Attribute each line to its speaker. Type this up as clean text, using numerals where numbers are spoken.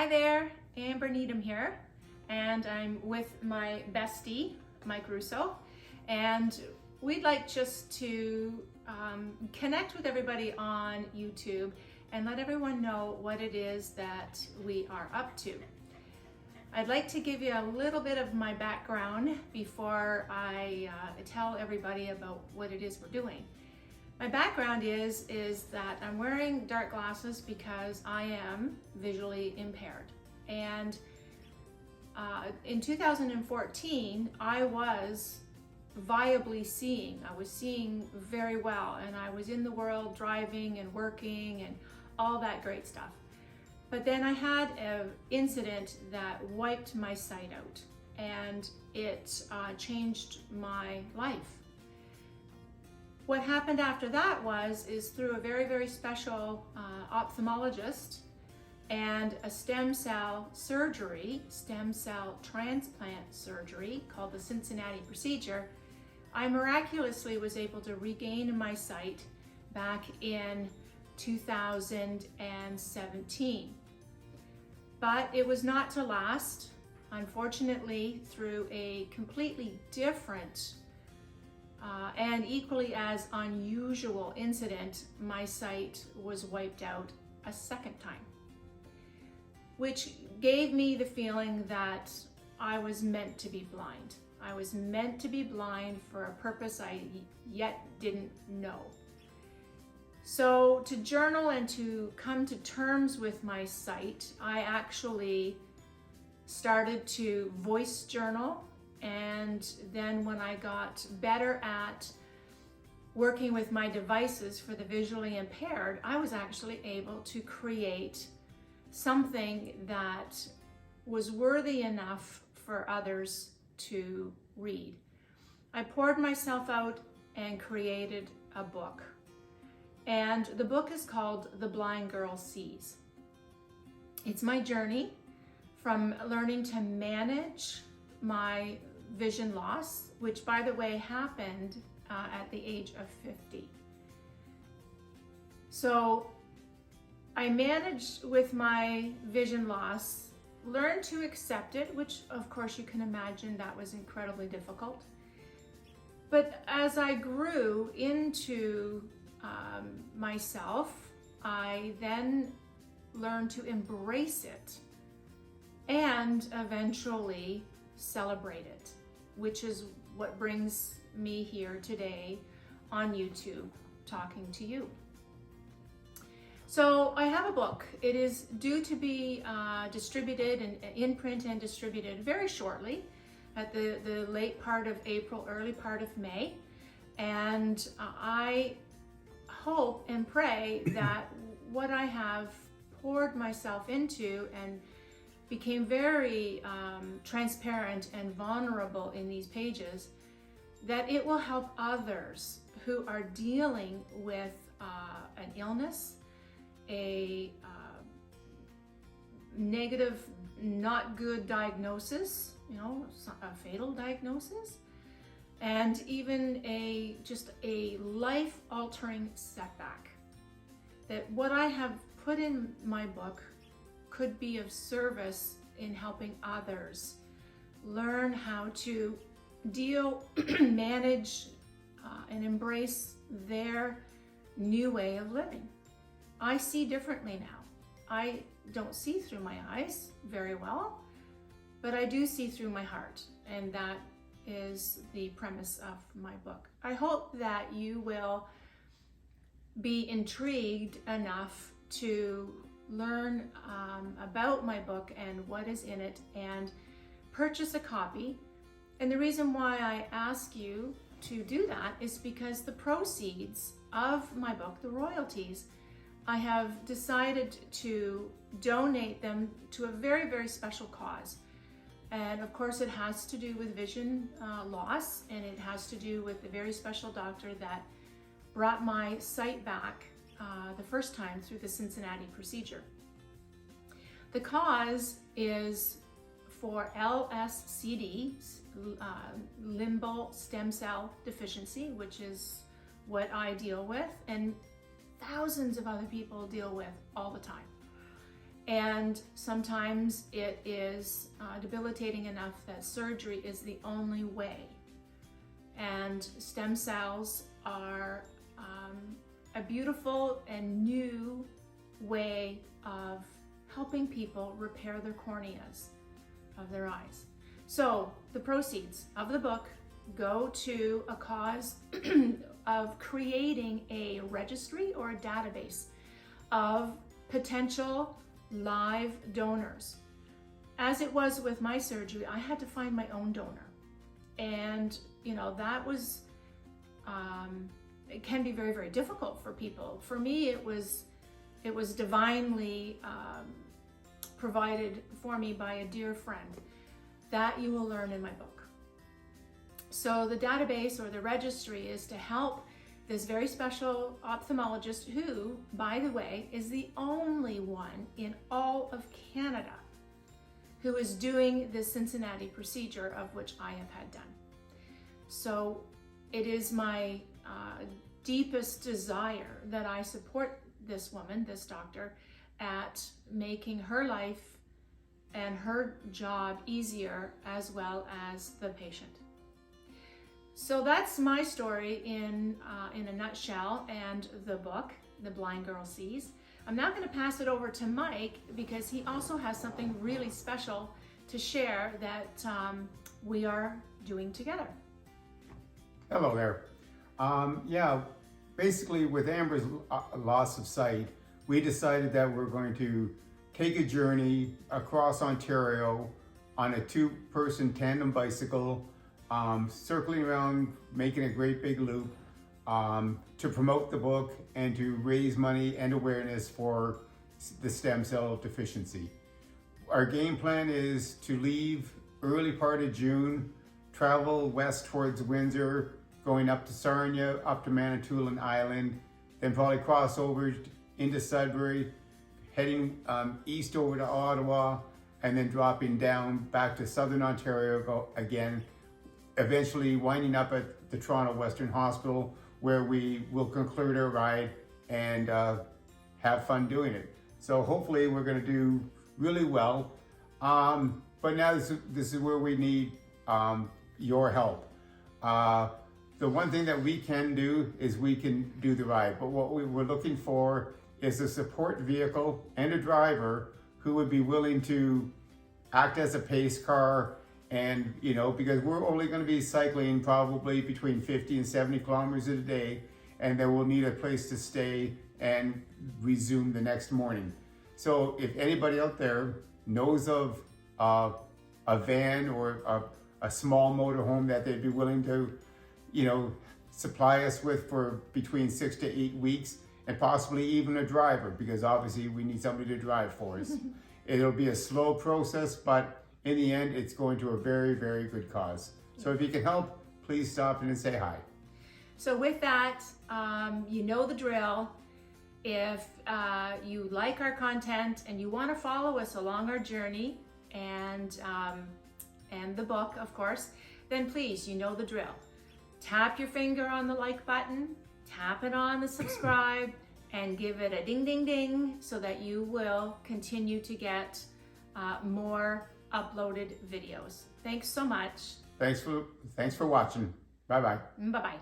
Speaker 1: Hi there, Amber Needham here, and I'm with my bestie, Mike Russo, and we'd like just to connect with everybody on YouTube and let everyone know what it is that we are up to. I'd like to give you a little bit of my background before I tell everybody about what it is we're doing. My background is that I'm wearing dark glasses because I am visually impaired. And in 2014, I was viably seeing. I was seeing very well, and I was in the world driving and working and all that great stuff. But then I had an incident that wiped my sight out, and it changed my life. What happened after that is through a very, very special ophthalmologist and a stem cell surgery, stem cell transplant surgery called the Cincinnati procedure, I miraculously was able to regain my sight back in 2017. But it was not to last. Unfortunately, through a completely different and equally as unusual incident, my sight was wiped out a second time, which gave me the feeling that I was meant to be blind. I was meant to be blind for a purpose I yet didn't know. So to journal and to come to terms with my sight, I actually started to voice journal. And then when I got better at working with my devices for the visually impaired, I was actually able to create something that was worthy enough for others to read. I poured myself out and created a book. And the book is called The Blind Girl Sees. It's my journey from learning to manage my vision loss, which by the way happened at the age of 50. So I managed with my vision loss, learned to accept it, which of course you can imagine that was incredibly difficult. But as I grew into myself, I then learned to embrace it and eventually celebrate it, which is what brings me here today on YouTube talking to you. So I have a book. It is due to be distributed and in print and distributed very shortly at the late part of April, early part of May. And I hope and pray that what I have poured myself into and became very transparent and vulnerable in these pages, that it will help others who are dealing with an illness, a negative, not good diagnosis, a fatal diagnosis, and even just a life-altering setback. That what I have put in my book could be of service in helping others learn how to deal, manage, and embrace their new way of living. I see differently now. I don't see through my eyes very well, but I do see through my heart, and that is the premise of my book. I hope that you will be intrigued enough to learn about my book and what is in it and purchase a copy. And the reason why I ask you to do that is because the proceeds of my book, the royalties, I have decided to donate them to a very, very special cause. And of course it has to do with vision loss, and it has to do with the very special doctor that brought my sight back the first time through the Cincinnati procedure. The cause is for LSCD, Limbal Stem Cell Deficiency, which is what I deal with and thousands of other people deal with all the time. And sometimes it is debilitating enough that surgery is the only way. And stem cells are a beautiful and new way of helping people repair their corneas of their eyes. So the proceeds of the book go to a cause of creating a registry or a database of potential live donors. As it was with my surgery, I had to find my own donor. And, you know, that was, it can be very, very difficult for people. For me, it was divinely provided for me by a dear friend. That you will learn in my book. So the database or the registry is to help this very special ophthalmologist who, by the way, is the only one in all of Canada who is doing this Cincinnati procedure of which I have had done. So it is my deepest desire that I support this woman, this doctor, at making her life and her job easier, as well as the patient. So that's my story in a nutshell, and the book, The Blind Girl Sees. I'm now going to pass it over to Mike because he also has something really special to share that we are doing together.
Speaker 2: Hello there. Yeah, basically with Amber's loss of sight, we decided that we're going to take a journey across Ontario on a two-person tandem bicycle, circling around, making a great big loop, to promote the book and to raise money and awareness for the stem cell deficiency. Our game plan is to leave early part of June, travel west towards Windsor, going up to Sarnia, up to Manitoulin Island, then probably cross over into Sudbury, heading east over to Ottawa, and then dropping down back to Southern Ontario again, eventually winding up at the Toronto Western Hospital, where we will conclude our ride and have fun doing it. So hopefully we're going to do really well. But now this is where we need your help. The one thing that we can do is we can do the ride, but what we're looking for is a support vehicle and a driver who would be willing to act as a pace car, and you know, because we're only going to be cycling probably between 50 and 70 kilometers a day, and then we'll need a place to stay and resume the next morning. So if anybody out there knows of a van or a small motorhome that they'd be willing to, you know, supply us with for between 6 to 8 weeks, and possibly even a driver, because obviously we need somebody to drive for us. It'll be a slow process, but in the end, it's going to a very, very good cause. So if you can help, please stop in and say hi.
Speaker 1: So with that, you know the drill. If you like our content and you want to follow us along our journey and the book, of course, then please, you know the drill. Tap your finger on the like button, tap it on the subscribe, and give it a ding, ding, ding, so that you will continue to get more uploaded videos. Thanks so much.
Speaker 2: Thanks for watching. Bye-bye.
Speaker 1: Bye-bye.